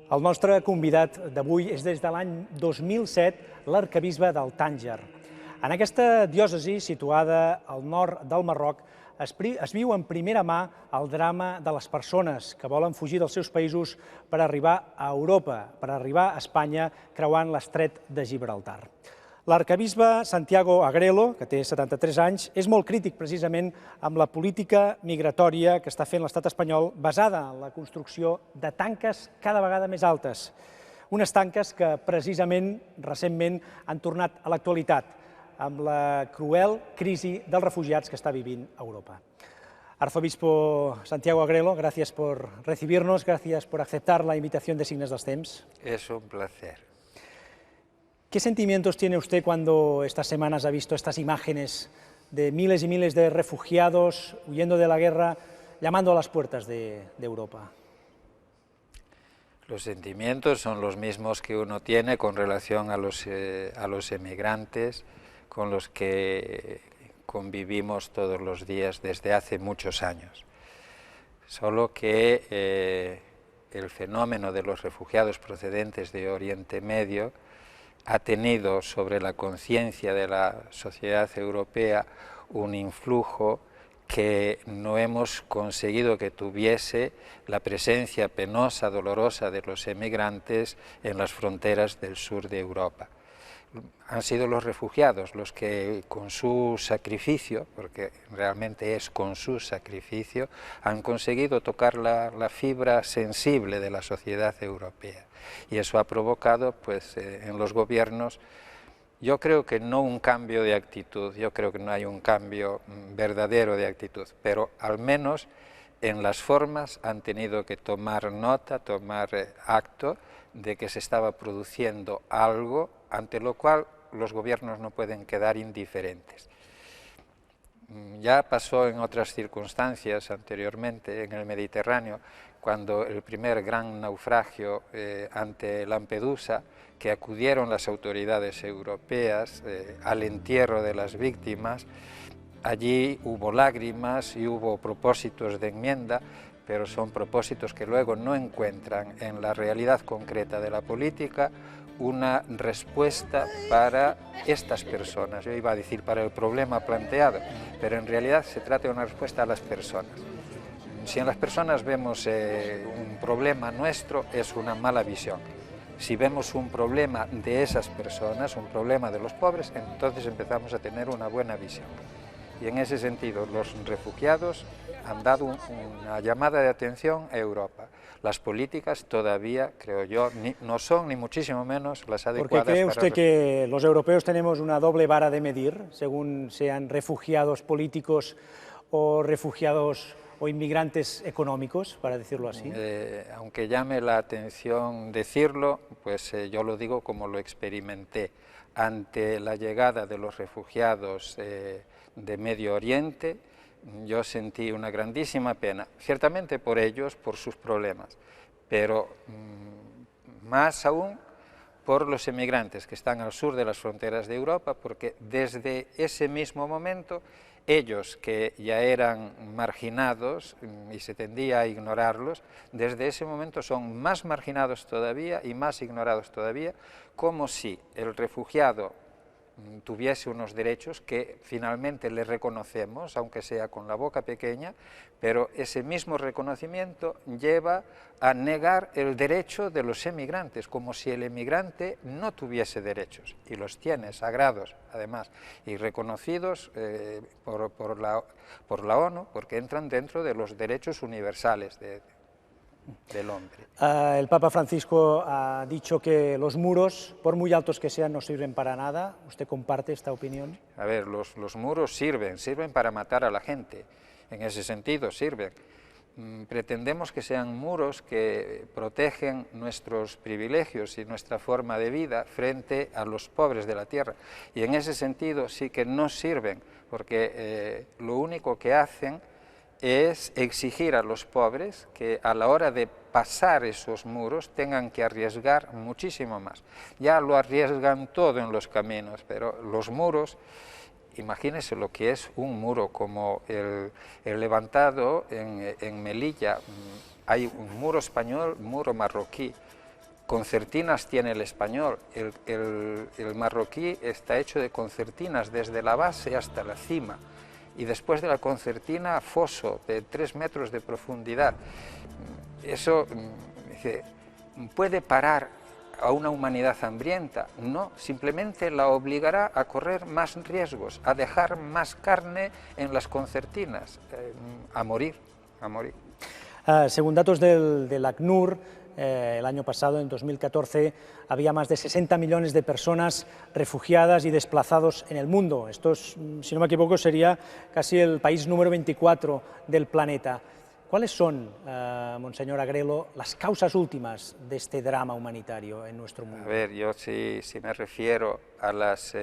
El nostre convidat d'avui és des de l'any 2007 l'arquebisbe del Tànger. En aquesta diòcesi, situada al nord del Marroc, es viu en primera mà el drama de les persones que volen fugir dels seus països per arribar a Europa, per arribar a Espanya creuant l'estret de Gibraltar. L'arquebisbe Santiago Agrelo, que té 73 anys, és molt crític precisament amb la política migratòria que està fent l'estat espanyol basada en la construcció de tanques cada vegada més altes. Unes tanques que precisament recentment han tornat a l'actualitat amb la cruel crisi dels refugiats que està vivint Europa. Arzobispo Santiago Agrelo, gracias por recibirnos, gracias por aceptar la invitación de Signes dels Temps. Es un placer. ¿Qué sentimientos tiene usted cuando estas semanas ha visto estas imágenes de miles y miles de refugiados huyendo de la guerra, llamando a las puertas de Europa? Los sentimientos son los mismos que uno tiene con relación a los emigrantes con los que convivimos todos los días desde hace muchos años. Solo que el fenómeno de los refugiados procedentes de Oriente Medio ha tenido sobre la conciencia de la sociedad europea un influjo que no hemos conseguido que tuviese la presencia penosa, dolorosa de los emigrantes en las fronteras del sur de Europa. Han sido los refugiados los que con su sacrificio, porque realmente es con su sacrificio, han conseguido tocar la fibra sensible de la sociedad europea. Y eso ha provocado pues, en los gobiernos, yo creo que no un cambio de actitud, yo creo que no hay un cambio verdadero de actitud, pero al menos en las formas han tenido que tomar nota, tomar acto de que se estaba produciendo algo ante lo cual los gobiernos no pueden quedar indiferentes. Ya pasó en otras circunstancias anteriormente en el Mediterráneo, cuando el primer gran naufragio ante Lampedusa, que acudieron las autoridades europeas al entierro de las víctimas, allí hubo lágrimas y hubo propósitos de enmienda, pero son propósitos que luego no encuentran en la realidad concreta de la política una respuesta para estas personas. Yo iba a decir para el problema planteado, pero en realidad se trata de una respuesta a las personas. Si en las personas vemos un problema nuestro, es una mala visión. Si vemos un problema de esas personas, un problema de los pobres, entonces empezamos a tener una buena visión. Y en ese sentido, los refugiados han dado una llamada de atención a Europa. Las políticas todavía, creo yo, no son ni muchísimo menos las adecuadas. ¿Por qué cree usted que los europeos tenemos una doble vara de medir, según sean refugiados políticos o refugiados o inmigrantes económicos, para decirlo así? Aunque llame la atención decirlo, pues yo lo digo como lo experimenté. Ante la llegada de los refugiados de Medio Oriente, yo sentí una grandísima pena, ciertamente por ellos, por sus problemas, pero más aún por los emigrantes que están al sur de las fronteras de Europa, porque desde ese mismo momento ellos que ya eran marginados y se tendía a ignorarlos, desde ese momento son más marginados todavía y más ignorados todavía, como si el refugiado tuviese unos derechos que finalmente le reconocemos, aunque sea con la boca pequeña, pero ese mismo reconocimiento lleva a negar el derecho de los emigrantes, como si el emigrante no tuviese derechos, y los tiene sagrados, además, y reconocidos por la ONU, porque entran dentro de los derechos universales del hombre. El Papa Francisco ha dicho que los muros, por muy altos que sean, no sirven para nada. ¿Usted comparte esta opinión? A ver, los muros sirven para matar a la gente, en ese sentido sirven. Pretendemos que sean muros que protegen nuestros privilegios y nuestra forma de vida frente a los pobres de la tierra, y en ese sentido sí que no sirven, porque lo único que hacen es exigir a los pobres que a la hora de pasar esos muros tengan que arriesgar muchísimo más. Ya lo arriesgan todo en los caminos, pero los muros, imagínense lo que es un muro como el levantado en Melilla. Hay un muro español, un muro marroquí, concertinas tiene el español, el marroquí está hecho de concertinas desde la base hasta la cima, y después de la concertina foso de 3 metros de profundidad. Eso puede parar a una humanidad hambrienta, no, simplemente la obligará a correr más riesgos, a dejar más carne en las concertinas, a morir, a morir. Según datos del ACNUR, el año pasado, en 2014, había más de 60 millones de personas refugiadas y desplazados en el mundo. Esto, si no me equivoco, sería casi el país número 24 del planeta. ¿Cuáles son, Monseñor Agrelo, las causas últimas de este drama humanitario en nuestro mundo? A ver, yo si me refiero a las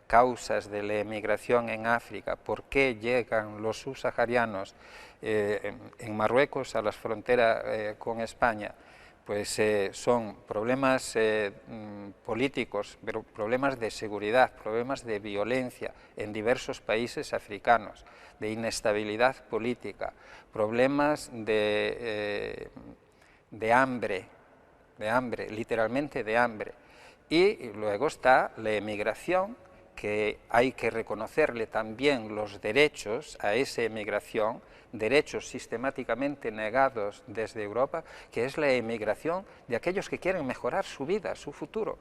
causas de la emigración en África, por qué llegan los subsaharianos en Marruecos a las fronteras con España, pues son problemas políticos, pero problemas de seguridad, problemas de violencia en diversos países africanos, de inestabilidad política, problemas de hambre, literalmente de hambre. Y luego está la emigración, que hay que reconocerle también los derechos a esa emigración, derechos sistemáticamente negados desde Europa, que es la emigración de aquellos que quieren mejorar su vida, su futuro.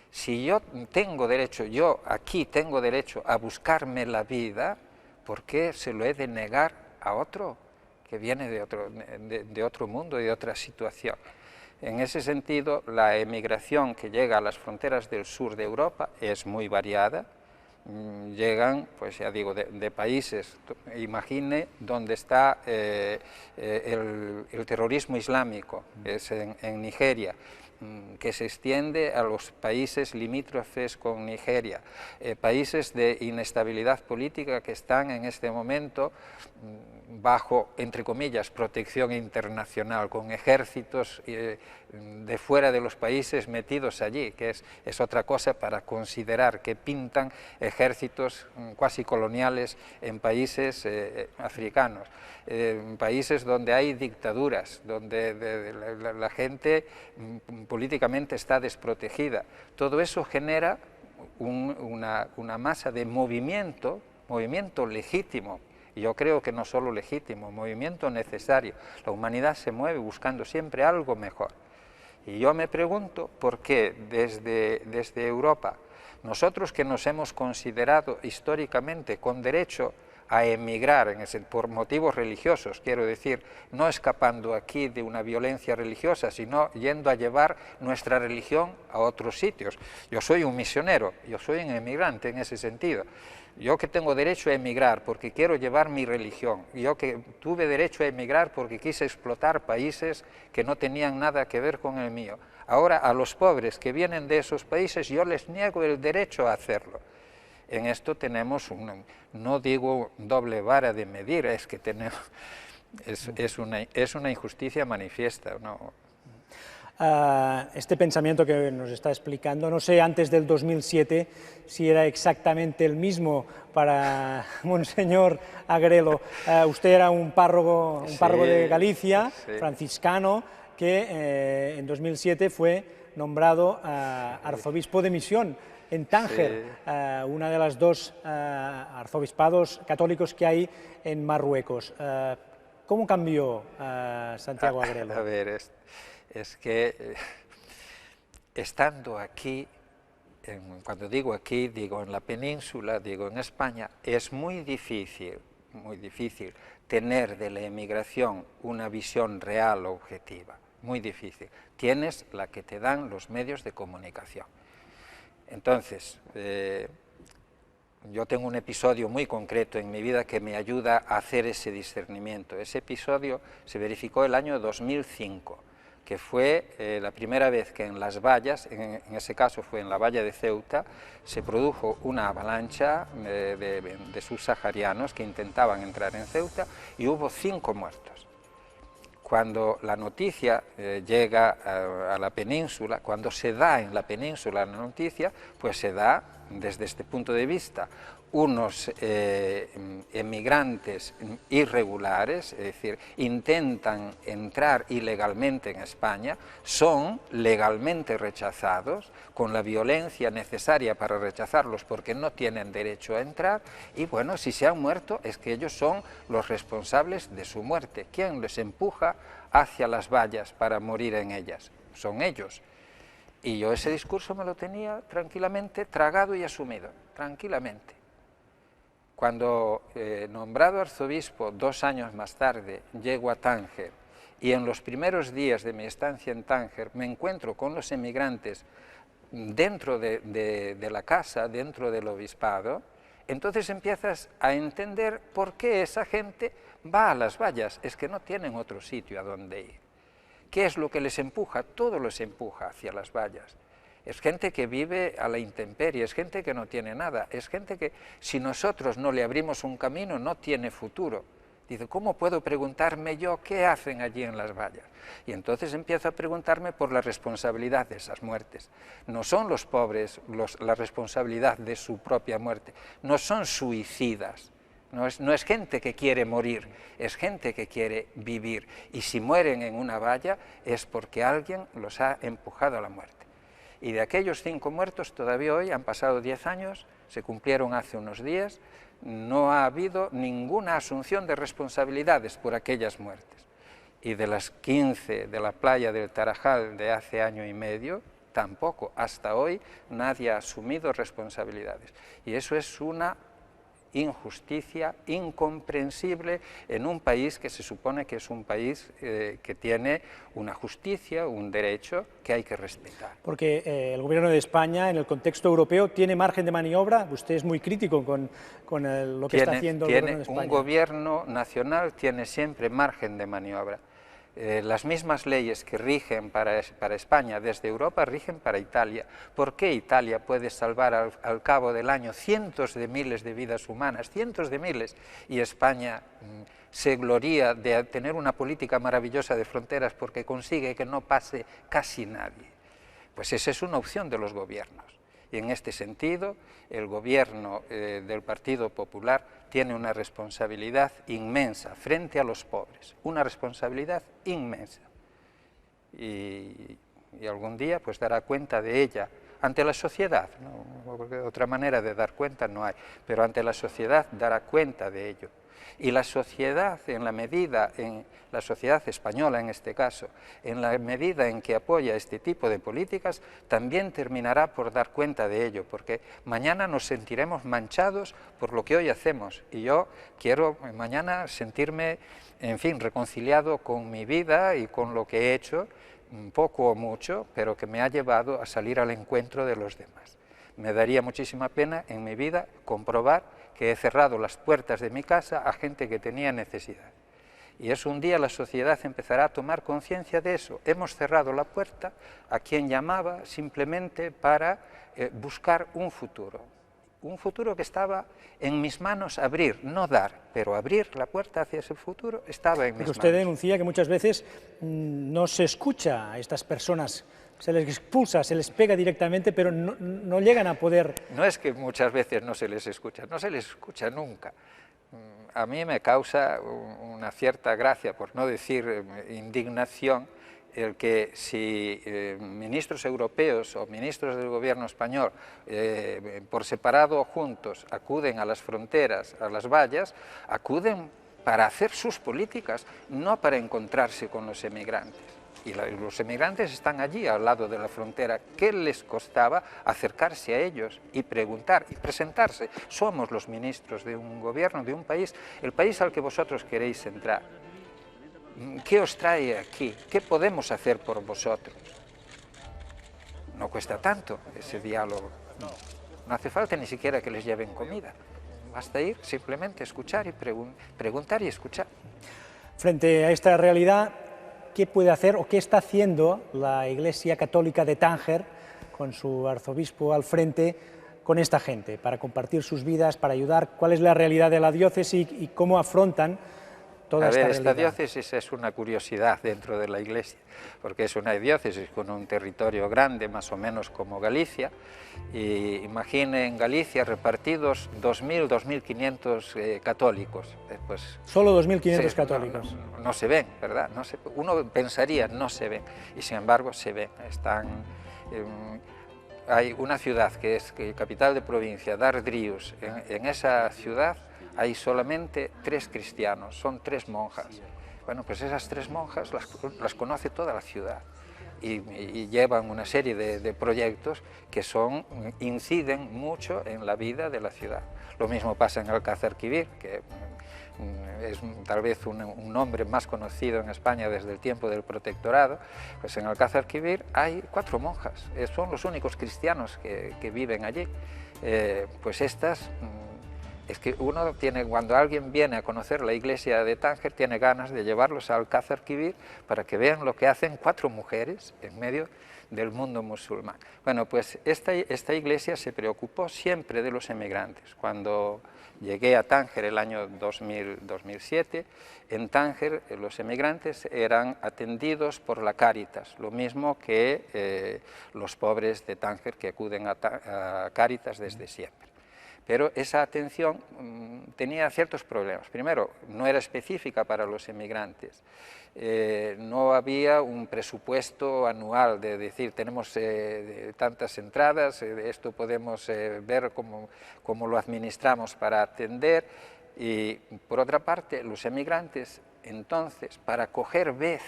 Si yo tengo derecho, yo aquí tengo derecho a buscarme la vida, ¿por qué se lo he de negar a otro que viene de otro mundo y de otra situación? En ese sentido, la emigración que llega a las fronteras del sur de Europa es muy variada. Llegan, pues ya digo, de países, imagine donde está el terrorismo islámico, es en Nigeria, que se extiende a los países limítrofes con Nigeria, países de inestabilidad política que están en este momento bajo, entre comillas, protección internacional, con ejércitos de fuera de los países metidos allí, que es otra cosa para considerar que pintan ejércitos cuasi coloniales en países africanos, países donde hay dictaduras, donde la gente políticamente está desprotegida. Todo eso genera una masa de movimiento legítimo. Y yo creo que no solo legítimo, movimiento necesario. La humanidad se mueve buscando siempre algo mejor. Y yo me pregunto por qué desde Europa, nosotros que nos hemos considerado históricamente con derecho a emigrar por motivos religiosos, quiero decir, no escapando aquí de una violencia religiosa, sino yendo a llevar nuestra religión a otros sitios. Yo soy un misionero, yo soy un emigrante en ese sentido. Yo que tengo derecho a emigrar porque quiero llevar mi religión, yo que tuve derecho a emigrar porque quise explotar países que no tenían nada que ver con el mío. Ahora a los pobres que vienen de esos países yo les niego el derecho a hacerlo. En esto tenemos, no digo doble vara de medir, es que tenemos, es una injusticia manifiesta, ¿no? Este pensamiento que nos está explicando, no sé antes del 2007 si era exactamente el mismo para Monseñor Agrelo. Usted era un párroco de Galicia, sí, franciscano, que en 2007 fue nombrado arzobispo de Misión en Tánger, sí, una de las dos arzobispados católicos que hay en Marruecos. ¿Cómo cambió Santiago Agrelo? A ver, es que estando aquí, cuando digo aquí, digo en la península, digo en España, es muy difícil tener de la emigración una visión real, objetiva, muy difícil. Tienes la que te dan los medios de comunicación. Entonces, yo tengo un episodio muy concreto en mi vida que me ayuda a hacer ese discernimiento. Ese episodio se verificó el año 2005, que fue la primera vez que en las vallas, en ese caso fue en la valla de Ceuta, se produjo una avalancha de subsaharianos que intentaban entrar en Ceuta y hubo 5 muertos. Cuando la noticia llega a la península, cuando se da en la península la noticia, pues se da desde este punto de vista unos emigrantes irregulares, es decir, intentan entrar ilegalmente en España, son legalmente rechazados, con la violencia necesaria para rechazarlos porque no tienen derecho a entrar, y bueno, si se han muerto es que ellos son los responsables de su muerte. ¿Quién les empuja hacia las vallas para morir en ellas? Son ellos. Y yo ese discurso me lo tenía tranquilamente tragado y asumido, tranquilamente. Cuando, nombrado arzobispo 2 años más tarde, llego a Tánger y en los primeros días de mi estancia en Tánger me encuentro con los emigrantes dentro de la casa, dentro del obispado, entonces empiezas a entender por qué esa gente va a las vallas, es que no tienen otro sitio a donde ir. ¿Qué es lo que les empuja? Todo les empuja hacia las vallas. Es gente que vive a la intemperie, es gente que no tiene nada, es gente que si nosotros no le abrimos un camino no tiene futuro. Dice, ¿cómo puedo preguntarme yo qué hacen allí en las vallas? Y entonces empiezo a preguntarme por la responsabilidad de esas muertes. No son los pobres la responsabilidad de su propia muerte, no son suicidas. No es gente que quiere morir, es gente que quiere vivir. Y si mueren en una valla es porque alguien los ha empujado a la muerte. Y de aquellos 5 muertos, todavía hoy, han pasado 10 años, se cumplieron hace unos días, no ha habido ninguna asunción de responsabilidades por aquellas muertes. Y de las 15 de la playa del Tarajal de hace año y medio, tampoco, hasta hoy, nadie ha asumido responsabilidades. Y eso es una injusticia incomprensible en un país que se supone que es un país que tiene una justicia, un derecho que hay que respetar. Porque el Gobierno de España, en el contexto europeo, tiene margen de maniobra. Usted es muy crítico con lo que está haciendo el Gobierno de España. Un gobierno nacional tiene siempre margen de maniobra. Las mismas leyes que rigen para España desde Europa rigen para Italia. ¿Por qué Italia puede salvar al cabo del año cientos de miles de vidas humanas, cientos de miles, y España se gloría de tener una política maravillosa de fronteras porque consigue que no pase casi nadie? Pues esa es una opción de los gobiernos. Y en este sentido, el gobierno del Partido Popular tiene una responsabilidad inmensa frente a los pobres, una responsabilidad inmensa. Y algún día pues dará cuenta de ella ante la sociedad, ¿no? Porque otra manera de dar cuenta no hay, pero ante la sociedad dará cuenta de ello. Y la sociedad, la sociedad española en este caso, en la medida en que apoya este tipo de políticas, también terminará por dar cuenta de ello, porque mañana nos sentiremos manchados por lo que hoy hacemos. Y yo quiero mañana sentirme, en fin, reconciliado con mi vida y con lo que he hecho, poco o mucho, pero que me ha llevado a salir al encuentro de los demás. Me daría muchísima pena en mi vida comprobar que he cerrado las puertas de mi casa a gente que tenía necesidad. Y es un día la sociedad empezará a tomar conciencia de eso. Hemos cerrado la puerta a quien llamaba simplemente para buscar un futuro que estaba en mis manos abrir, no dar, pero abrir la puerta hacia ese futuro estaba en mis manos. Usted denuncia que muchas veces no se escucha a estas personas, se les expulsa, se les pega directamente, pero no llegan a poder... No es que muchas veces no se les escucha nunca. A mí me causa una cierta gracia, por no decir indignación, el que si ministros europeos o ministros del gobierno español por separado o juntos acuden a las fronteras, a las vallas, acuden para hacer sus políticas, no para encontrarse con los emigrantes. Y los emigrantes están allí al lado de la frontera. ¿Qué les costaba acercarse a ellos y preguntar y presentarse? Somos los ministros de un gobierno, de un país, el país al que vosotros queréis entrar. ¿Qué os trae aquí? ¿Qué podemos hacer por vosotros? No cuesta tanto ese diálogo. No hace falta ni siquiera que les lleven comida. Basta ir, simplemente escuchar y preguntar y escuchar. Frente a esta realidad, ¿qué puede hacer o qué está haciendo la Iglesia Católica de Tánger, con su arzobispo al frente, con esta gente, para compartir sus vidas, para ayudar? ¿Cuál es la realidad de la diócesis y cómo afrontan toda A esta ver, esta realidad? diócesis es una curiosidad dentro de la Iglesia, porque es una diócesis con un territorio grande, más o menos como Galicia, y imaginen Galicia repartidos 2.000, 2.500 católicos. Pues, Solo 2.500 sí, católicos. no se ven, ¿verdad? Uno pensaría, no se ven, y sin embargo se ven. Hay una ciudad que es capital de provincia, Dardrius. En esa ciudad hay solamente 3 cristianos, son 3 monjas. Bueno, pues esas 3 monjas las conoce toda la ciudad y llevan una serie de proyectos que inciden mucho en la vida de la ciudad. Lo mismo pasa en Alcázar-Quibir, que es tal vez un nombre más conocido en España desde el tiempo del protectorado. Pues en Alcázar-Quibir hay 4 monjas, son los únicos cristianos que viven allí. Pues estas, es que uno tiene, cuando alguien viene a conocer la iglesia de Tánger, tiene ganas de llevarlos a Alcázar-Quibir para que vean lo que hacen 4 mujeres en medio del mundo musulmán. Bueno, pues esta iglesia se preocupó siempre de los emigrantes. Cuando llegué a Tánger el año 2007, en Tánger los emigrantes eran atendidos por la Cáritas, lo mismo que los pobres de Tánger que acuden a Cáritas desde siempre. Pero esa atención tenía ciertos problemas. Primero, no era específica para los emigrantes. No había un presupuesto anual de decir, tenemos tantas entradas, esto podemos ver cómo lo administramos para atender. Y por otra parte, los emigrantes, entonces, para coger vez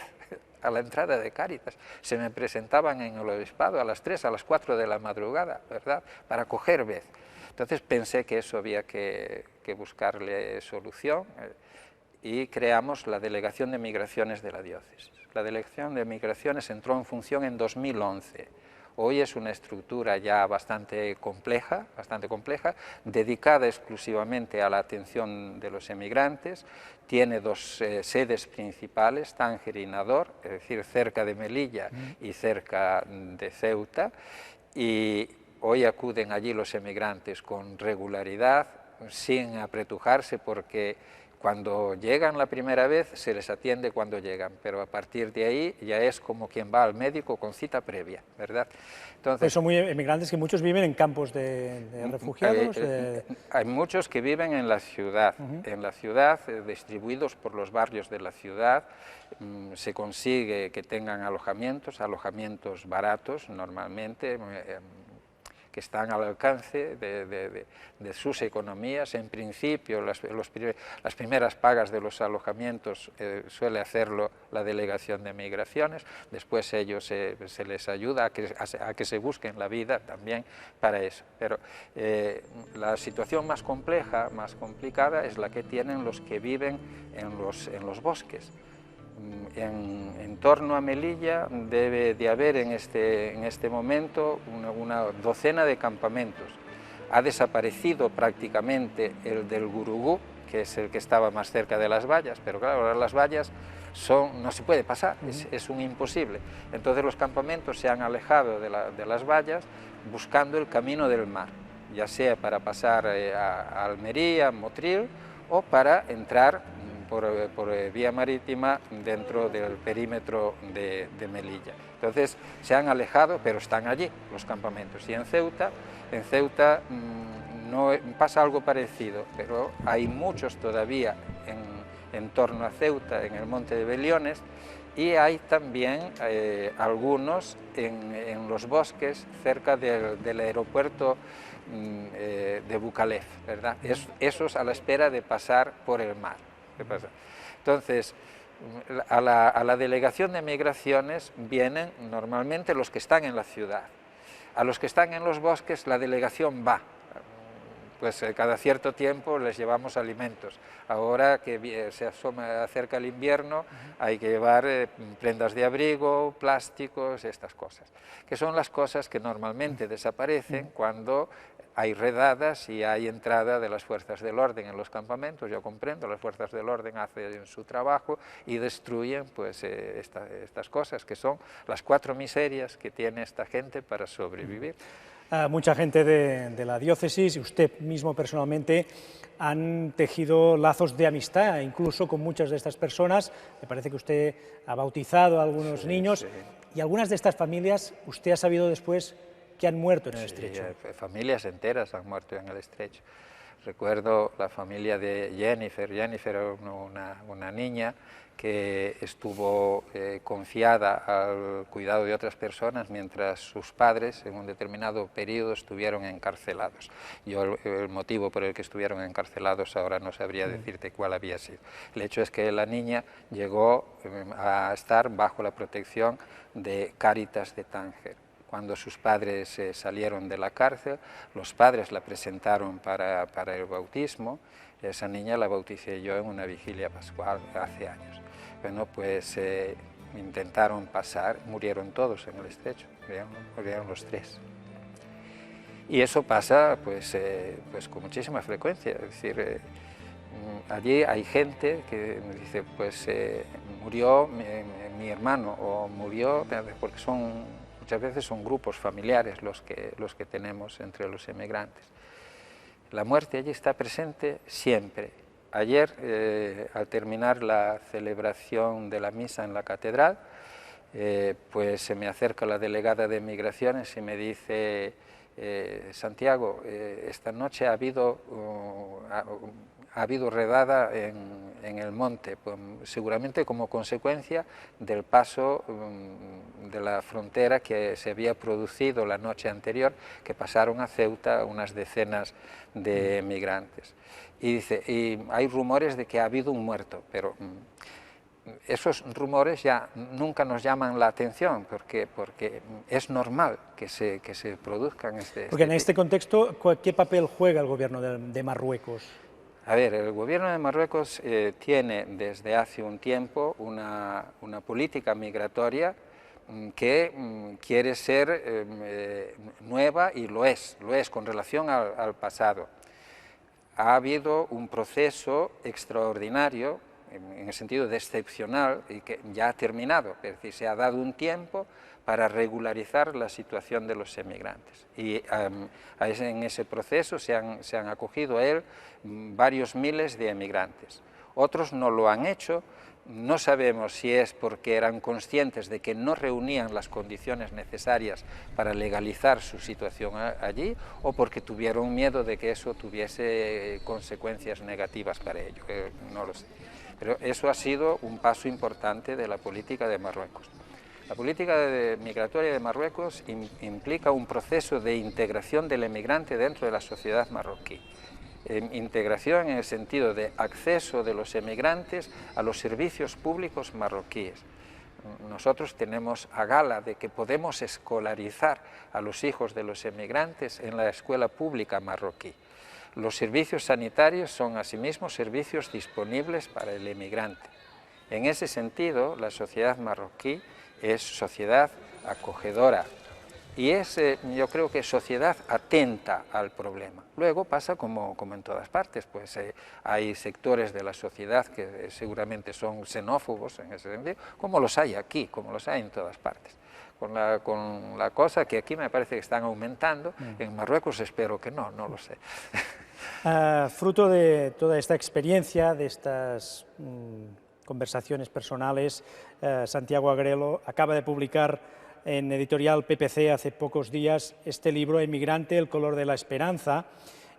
a la entrada de Cáritas, se me presentaban en el obispado a las 3, a las 4 de la madrugada, ¿verdad?, para coger vez. Entonces pensé que eso había que buscarle solución y creamos la Delegación de Migraciones de la diócesis. La Delegación de Migraciones entró en función en 2011. Hoy es una estructura ya bastante compleja, dedicada exclusivamente a la atención de los emigrantes. Tiene 2 sedes principales, Tánger y Nador, es decir, cerca de Melilla y cerca de Ceuta. Y hoy acuden allí los emigrantes con regularidad, sin apretujarse, porque cuando llegan la primera vez se les atiende cuando llegan, pero a partir de ahí ya es como quien va al médico con cita previa, ¿verdad? Entonces, pues son muy emigrantes que muchos viven en campos de refugiados. Hay muchos que viven en la ciudad, distribuidos por los barrios de la ciudad. Se consigue que tengan alojamientos baratos normalmente, que están al alcance de sus economías. En principio, las primeras pagas de los alojamientos suele hacerlo la Delegación de Migraciones, después ellos se les ayuda a que se busquen la vida también para eso. Pero la situación más compleja, más complicada, es la que tienen los que viven en los bosques. En torno a Melilla debe de haber en este momento una docena de campamentos. Ha desaparecido prácticamente el del Gurugú, que es el que estaba más cerca de las vallas, pero claro, ahora las vallas no se puede pasar, es un imposible. Entonces los campamentos se han alejado de las vallas buscando el camino del mar, ya sea para pasar a Almería, Motril, o para entrar por vía marítima dentro del perímetro de Melilla. Entonces se han alejado, pero están allí los campamentos. Y en Ceuta no pasa algo parecido, pero hay muchos todavía en torno a Ceuta, en el monte de Beliones, y hay también algunos en los bosques cerca del aeropuerto de Bucalef, ¿verdad? Esos a la espera de pasar por el mar. ¿Qué pasa? Entonces, a la Delegación de Migraciones vienen normalmente los que están en la ciudad. A los que están en los bosques la delegación va. Pues cada cierto tiempo les llevamos alimentos. Ahora que se acerca el invierno, hay que llevar prendas de abrigo, plásticos, estas cosas, que son las cosas que normalmente desaparecen cuando hay redadas y hay entrada de las fuerzas del orden en los campamentos. Yo comprendo, las fuerzas del orden hacen su trabajo y destruyen pues, estas cosas, que son las 4 miserias que tiene esta gente para sobrevivir. Mucha gente de la diócesis y usted mismo personalmente han tejido lazos de amistad, incluso con muchas de estas personas. Me parece que usted ha bautizado a algunos niños y algunas de estas familias usted ha sabido después que han muerto en el Estrecho. Familias enteras han muerto en el Estrecho. Recuerdo la familia de Jennifer. Jennifer era una niña que estuvo confiada al cuidado de otras personas mientras sus padres en un determinado periodo estuvieron encarcelados. Yo el motivo por el que estuvieron encarcelados ahora no sabría decirte cuál había sido. El hecho es que la niña llegó a estar bajo la protección de Cáritas de Tánger. Cuando sus padres salieron de la cárcel, los padres la presentaron para el bautismo. Esa niña la bauticé yo en una vigilia pascual hace años. Bueno, pues intentaron pasar, murieron todos en el Estrecho, murieron los tres. Y eso pasa pues con muchísima frecuencia, es decir, allí hay gente que dice, pues murió mi hermano o murió, porque muchas veces son grupos familiares los que tenemos entre los emigrantes. La muerte allí está presente siempre. Ayer, al terminar la celebración de la misa en la catedral, pues se me acerca la delegada de Migraciones y me dice, Santiago, esta noche ha habido redada en el monte, pues, seguramente como consecuencia del paso de la frontera que se había producido la noche anterior, que pasaron a Ceuta unas decenas de migrantes. Y dice, y hay rumores de que ha habido un muerto, pero esos rumores ya nunca nos llaman la atención, porque es normal que se produzcan Porque en este contexto, ¿qué papel juega el gobierno de Marruecos? A ver, el gobierno de Marruecos tiene desde hace un tiempo una política migratoria que quiere ser nueva y lo es con relación al pasado. Ha habido un proceso extraordinario, en el sentido de excepcional, y que ya ha terminado, es decir, se ha dado un tiempo para regularizar la situación de los emigrantes. Y en ese proceso se han acogido a él varios miles de emigrantes. Otros no lo han hecho, no sabemos si es porque eran conscientes de que no reunían las condiciones necesarias para legalizar su situación allí o porque tuvieron miedo de que eso tuviese consecuencias negativas para ellos, no lo sé. Pero eso ha sido un paso importante de la política de Marruecos. La política migratoria de Marruecos implica un proceso de integración del emigrante dentro de la sociedad marroquí. Integración en el sentido de acceso de los emigrantes a los servicios públicos marroquíes. Nosotros tenemos a gala de que podemos escolarizar a los hijos de los emigrantes en la escuela pública marroquí. Los servicios sanitarios son asimismo servicios disponibles para el emigrante. En ese sentido, la sociedad marroquí es sociedad acogedora y es, yo creo que sociedad atenta al problema. Luego pasa como en todas partes, pues hay sectores de la sociedad que seguramente son xenófobos en ese sentido, como los hay aquí, como los hay en todas partes. Con la cosa que aquí me parece que están aumentando, en Marruecos espero que no lo sé. Fruto de toda esta experiencia, de estas conversaciones personales, Santiago Agrelo acaba de publicar en editorial PPC hace pocos días este libro, Emigrante, el color de la esperanza.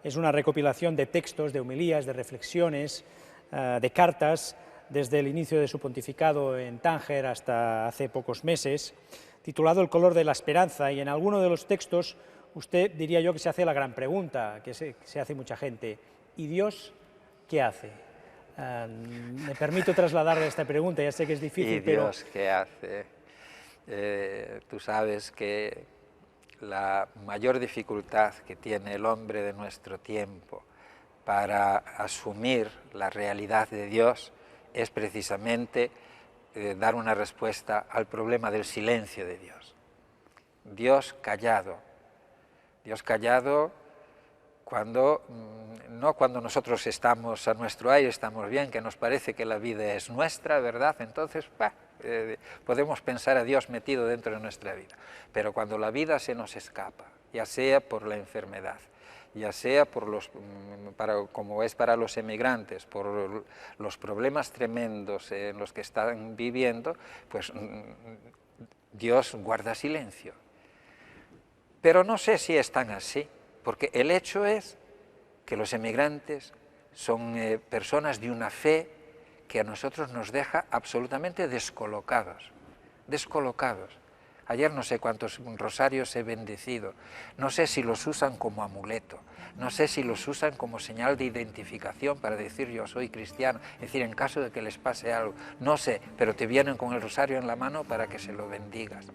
Es una recopilación de textos, de homilías, de reflexiones, de cartas, desde el inicio de su pontificado en Tánger hasta hace pocos meses, titulado El color de la esperanza, y en alguno de los textos usted, diría yo, que se hace la gran pregunta, que se hace mucha gente: ¿y Dios qué hace? Me permito trasladarle esta pregunta, ya sé que es difícil, ¿Y Dios qué hace? Tú sabes que la mayor dificultad que tiene el hombre de nuestro tiempo para asumir la realidad de Dios es precisamente dar una respuesta al problema del silencio de Dios. Dios callado no cuando nosotros estamos a nuestro aire, estamos bien, que nos parece que la vida es nuestra, ¿verdad? Entonces, podemos pensar a Dios metido dentro de nuestra vida. Pero cuando la vida se nos escapa, ya sea por la enfermedad, ya sea como es para los emigrantes, por los problemas tremendos en los que están viviendo, pues Dios guarda silencio. Pero no sé si es tan así, porque el hecho es que los emigrantes son personas de una fe que a nosotros nos deja absolutamente descolocados. Ayer no sé cuántos rosarios he bendecido, no sé si los usan como amuleto, no sé si los usan como señal de identificación para decir yo soy cristiano, es decir, en caso de que les pase algo, no sé, pero te vienen con el rosario en la mano para que se lo bendigas.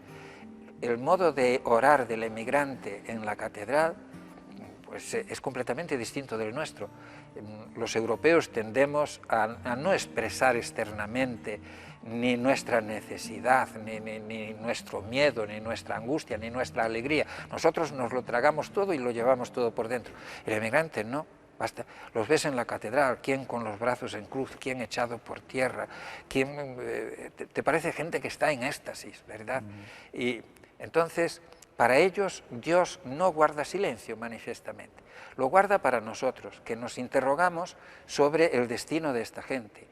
El modo de orar del emigrante en la catedral pues, es completamente distinto del nuestro. Los europeos tendemos a no expresar externamente ni nuestra necesidad, ni nuestro miedo, ni nuestra angustia, ni nuestra alegría. Nosotros nos lo tragamos todo y lo llevamos todo por dentro. El emigrante no. Basta. Los ves en la catedral, quién con los brazos en cruz, quién echado por tierra, quién te parece gente que está en éxtasis, ¿verdad? Y entonces, para ellos, Dios no guarda silencio manifiestamente, lo guarda para nosotros, que nos interrogamos sobre el destino de esta gente.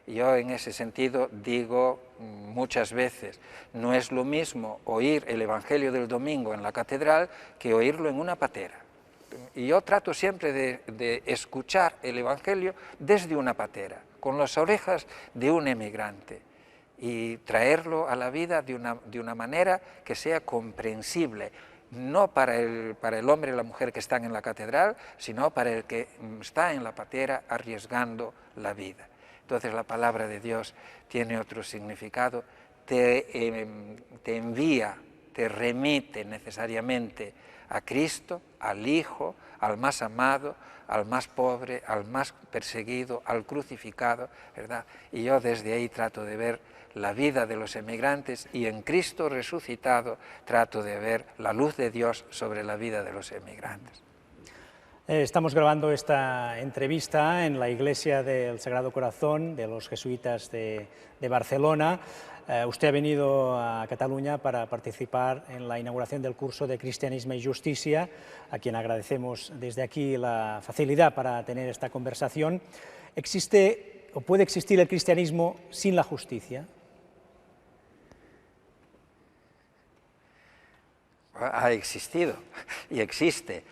Yo en ese sentido digo muchas veces, no es lo mismo oír el Evangelio del domingo en la catedral que oírlo en una patera. Y yo trato siempre de escuchar el Evangelio desde una patera, con las orejas de un emigrante, y traerlo a la vida de una manera que sea comprensible, no para el hombre y la mujer que están en la catedral, sino para el que está en la patera arriesgando la vida. Entonces la palabra de Dios tiene otro significado, te envía, te remite necesariamente a Cristo, al Hijo, al más amado, al más pobre, al más perseguido, al crucificado, ¿verdad? Y yo desde ahí trato de ver la vida de los emigrantes y en Cristo resucitado trato de ver la luz de Dios sobre la vida de los emigrantes. Estamos grabando esta entrevista en la Iglesia del Sagrado Corazón de los Jesuitas de Barcelona. Usted ha venido a Cataluña para participar en la inauguración del curso de Cristianismo y Justicia, a quien agradecemos desde aquí la facilidad para tener esta conversación. ¿Existe o puede existir el cristianismo sin la justicia? Ha existido y existe,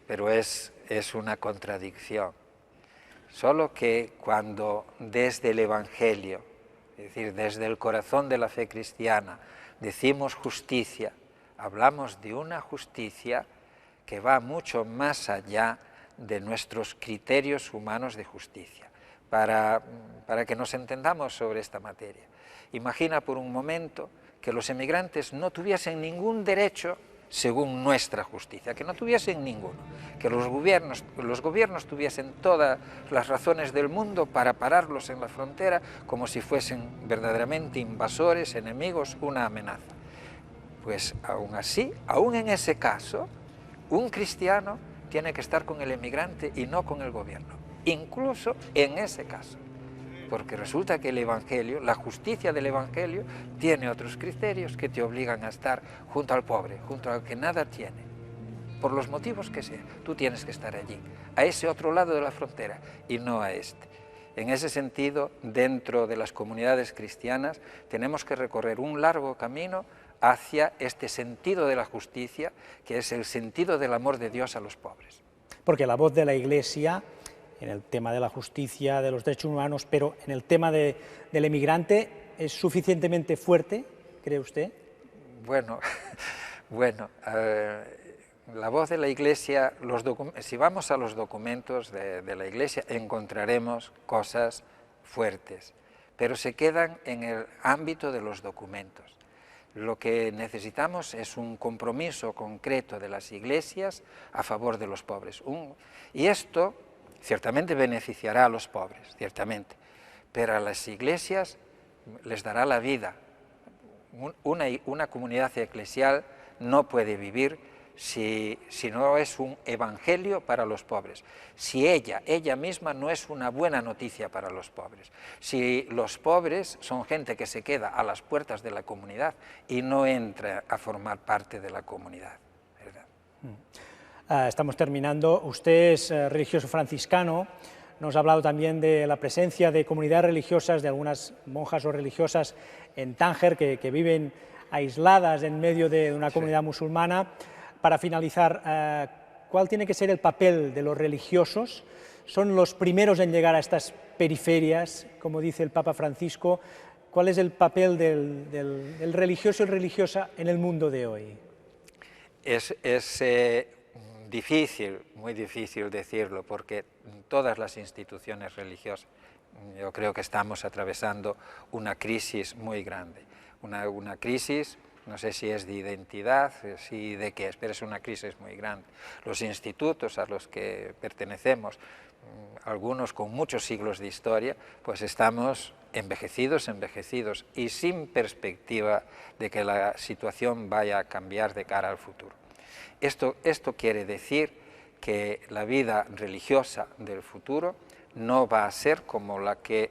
pero es una contradicción. Solo que cuando desde el Evangelio, es decir, desde el corazón de la fe cristiana, decimos justicia, hablamos de una justicia que va mucho más allá de nuestros criterios humanos de justicia. Para que nos entendamos sobre esta materia. Imagina por un momento que los emigrantes no tuviesen ningún derecho según nuestra justicia, que no tuviesen ninguno, que los gobiernos tuviesen todas las razones del mundo para pararlos en la frontera como si fuesen verdaderamente invasores, enemigos, una amenaza. Pues aún así, aún en ese caso, un cristiano tiene que estar con el emigrante y no con el gobierno, incluso en ese caso. Porque resulta que el Evangelio, la justicia del Evangelio, tiene otros criterios que te obligan a estar junto al pobre, junto al que nada tiene. Por los motivos que sean, tú tienes que estar allí, a ese otro lado de la frontera, y no a este. En ese sentido, dentro de las comunidades cristianas, tenemos que recorrer un largo camino hacia este sentido de la justicia, que es el sentido del amor de Dios a los pobres. Porque la voz de la Iglesia en el tema de la justicia, de los derechos humanos, pero en el tema del emigrante, ¿es suficientemente fuerte, cree usted? Bueno, la voz de la Iglesia, si vamos a los documentos de la Iglesia, encontraremos cosas fuertes, pero se quedan en el ámbito de los documentos. Lo que necesitamos es un compromiso concreto de las iglesias a favor de los pobres. Y esto ciertamente beneficiará a los pobres, ciertamente, pero a las iglesias les dará la vida. Una comunidad eclesial no puede vivir si no es un evangelio para los pobres, si ella misma no es una buena noticia para los pobres, si los pobres son gente que se queda a las puertas de la comunidad y no entra a formar parte de la comunidad, Estamos terminando. Usted es religioso franciscano. Nos ha hablado también de la presencia de comunidades religiosas, de algunas monjas o religiosas en Tánger que viven aisladas en medio de una comunidad musulmana. Para finalizar, ¿cuál tiene que ser el papel de los religiosos? ¿Son los primeros en llegar a estas periferias, como dice el Papa Francisco? ¿Cuál es el papel del religioso y religiosa en el mundo de hoy? Es difícil, muy difícil decirlo, porque todas las instituciones religiosas, yo creo que estamos atravesando una crisis muy grande, una crisis, no sé si es de identidad, si de qué es, pero es una crisis muy grande. Los institutos a los que pertenecemos, algunos con muchos siglos de historia, pues estamos envejecidos y sin perspectiva de que la situación vaya a cambiar de cara al futuro. Esto quiere decir que la vida religiosa del futuro no va a ser como la que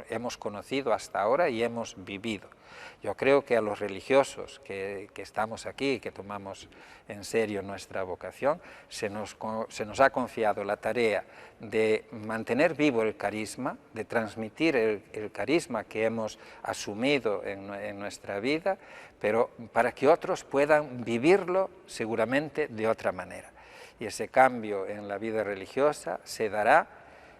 hemos conocido hasta ahora y hemos vivido. Yo creo que a los religiosos que estamos aquí, que tomamos en serio nuestra vocación, se nos ha confiado la tarea de mantener vivo el carisma, de transmitir el carisma que hemos asumido en nuestra vida, pero para que otros puedan vivirlo seguramente de otra manera. Y ese cambio en la vida religiosa se dará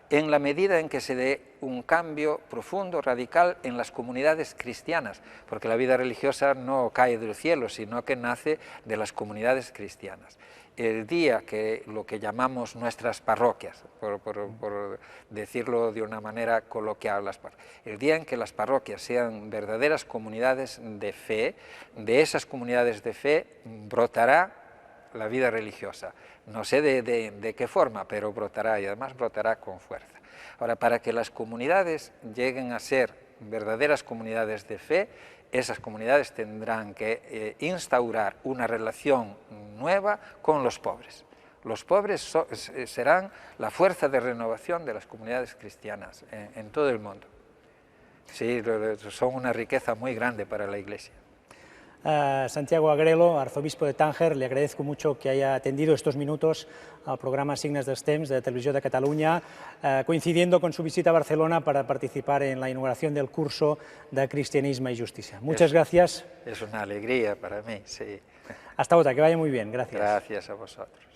en la medida en que se dé un cambio profundo, radical en las comunidades cristianas, porque la vida religiosa no cae del cielo, sino que nace de las comunidades cristianas. El día que lo que llamamos nuestras parroquias, por decirlo de una manera coloquial, el día en que las parroquias sean verdaderas comunidades de fe, de esas comunidades de fe brotará la vida religiosa. No sé de qué forma, pero brotará, y además brotará con fuerza. Ahora, para que las comunidades lleguen a ser verdaderas comunidades de fe, esas comunidades tendrán que instaurar una relación nueva con los pobres. Los pobres serán la fuerza de renovación de las comunidades cristianas en todo el mundo. Sí, son una riqueza muy grande para la Iglesia. Santiago Agrelo, arzobispo de Tánger, le agradezco mucho que haya atendido estos minutos al programa Signes dels Temps de Televisió de Catalunya, coincidiendo con su visita a Barcelona para participar en la inauguración del curso de Cristianismo y Justicia. Muchas gracias. Es una alegría para mí, sí. Hasta otra, que vaya muy bien. Gracias. Gracias a vosotros.